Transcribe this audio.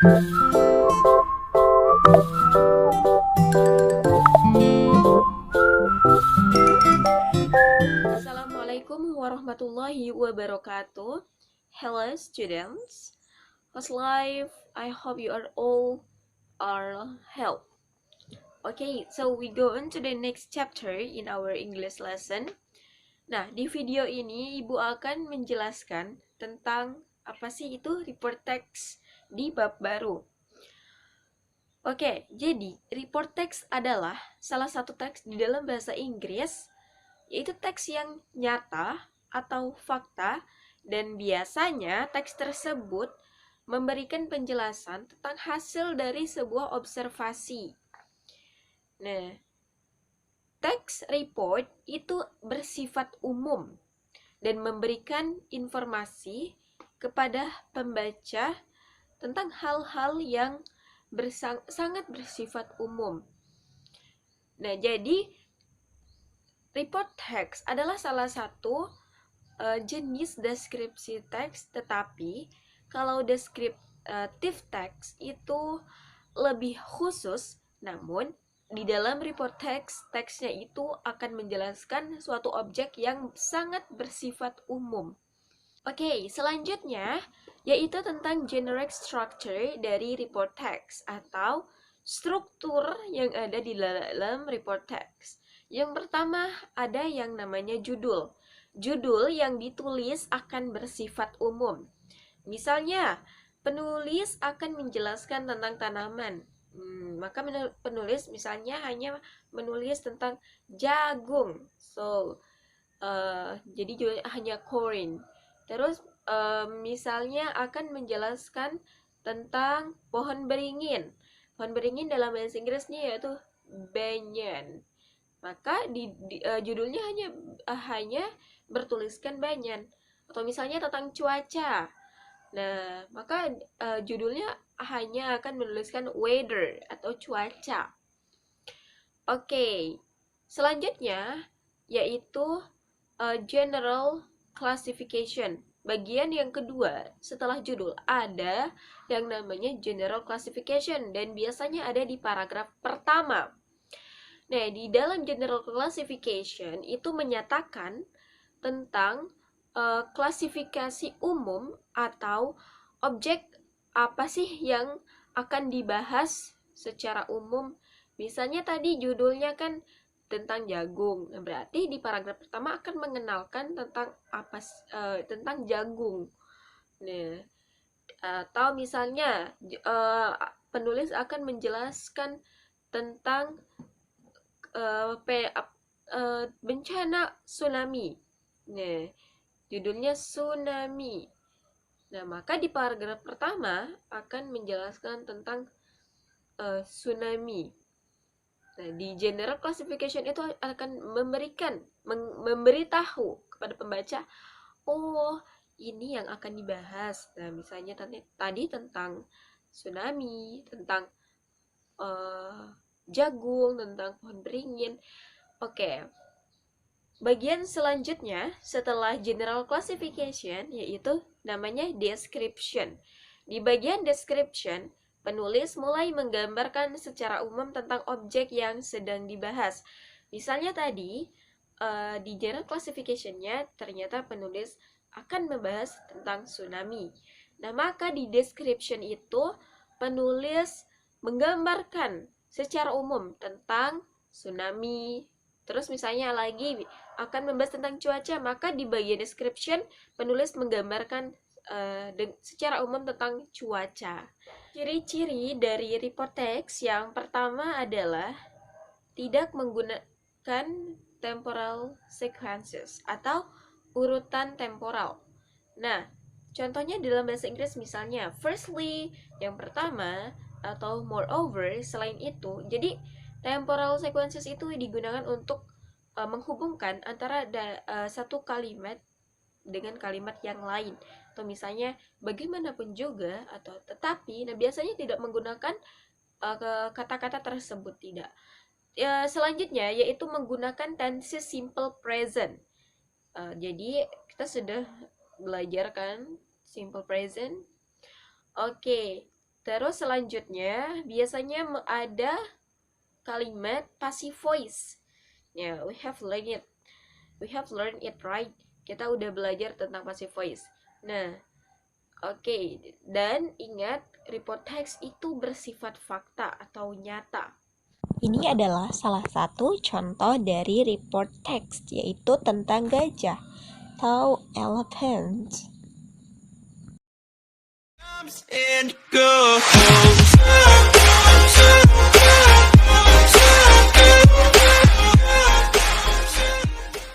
Assalamualaikum warahmatullahi wabarakatuh. Hello students. How's life? I hope you are all are health. Okay, so we go on to the next chapter in our English lesson. Nah, di video ini Ibu akan menjelaskan tentang apa sih itu report text di bab baru. Oke, jadi report text adalah salah satu teks di dalam bahasa Inggris, yaitu teks yang nyata atau fakta, dan biasanya teks tersebut memberikan penjelasan tentang hasil dari sebuah observasi. Nah, teks report itu bersifat umum dan memberikan informasi kepada pembaca tentang hal-hal yang sangat bersifat umum. Nah, jadi report text adalah salah satu jenis deskripsi teks, tetapi kalau deskriptif teks itu lebih khusus, namun di dalam report text, teksnya itu akan menjelaskan suatu objek yang sangat bersifat umum. Oke, selanjutnya yaitu tentang generic structure dari report text atau struktur yang ada di dalam report text. Yang pertama ada yang namanya judul. Judul yang ditulis akan bersifat umum. Misalnya, penulis akan menjelaskan tentang tanaman. Maka penulis misalnya hanya menulis tentang jagung. So, jadi judulnya hanya corn. Terus misalnya akan menjelaskan tentang pohon beringin. Pohon beringin dalam bahasa Inggrisnya yaitu banyan. Maka judulnya hanya bertuliskan banyan. Atau misalnya tentang cuaca. Nah, maka judulnya hanya akan menuliskan weather atau cuaca. Oke, selanjutnya yaitu general classification. Bagian yang kedua setelah judul ada yang namanya general classification dan biasanya ada di paragraf pertama. Nah, di dalam general classification itu menyatakan tentang klasifikasi umum atau objek apa sih yang akan dibahas secara umum. Misalnya tadi judulnya kan tentang jagung. Nah, berarti di paragraf pertama akan mengenalkan tentang tentang jagung. Nah, atau misalnya penulis akan menjelaskan tentang bencana tsunami. Nah, judulnya tsunami. Nah, maka di paragraf pertama akan menjelaskan tentang tsunami. Nah, di general classification itu akan memberitahu kepada pembaca, oh, ini yang akan dibahas. Nah, misalnya tadi tentang tsunami, tentang jagung, tentang pohon beringin. Oke. Bagian selanjutnya setelah general classification yaitu namanya description. Di bagian description, penulis mulai menggambarkan secara umum tentang objek yang sedang dibahas. Misalnya tadi di general classification-nya ternyata penulis akan membahas tentang tsunami. Nah, maka di description itu penulis menggambarkan secara umum tentang tsunami. Terus misalnya lagi akan membahas tentang cuaca, maka di bagian description penulis menggambarkan secara umum tentang cuaca. Ciri-ciri dari report text yang pertama adalah tidak menggunakan temporal sequences atau urutan temporal. Nah, contohnya dalam bahasa Inggris misalnya firstly yang pertama atau moreover selain itu. Jadi temporal sequences itu digunakan untuk menghubungkan antara satu kalimat dengan kalimat yang lain. Atau misalnya bagaimanapun juga atau tetapi, nah biasanya tidak menggunakan kata-kata tersebut, tidak. Selanjutnya yaitu menggunakan tense simple present. Jadi kita sudah belajar kan simple present. Oke. Terus selanjutnya biasanya ada kalimat passive voice. Ya, we have learned it, right? Kita udah belajar tentang passive voice. Nah, oke. Dan ingat, report text itu bersifat fakta atau nyata. Ini adalah salah satu contoh dari report text, yaitu tentang gajah atau elephant. And go.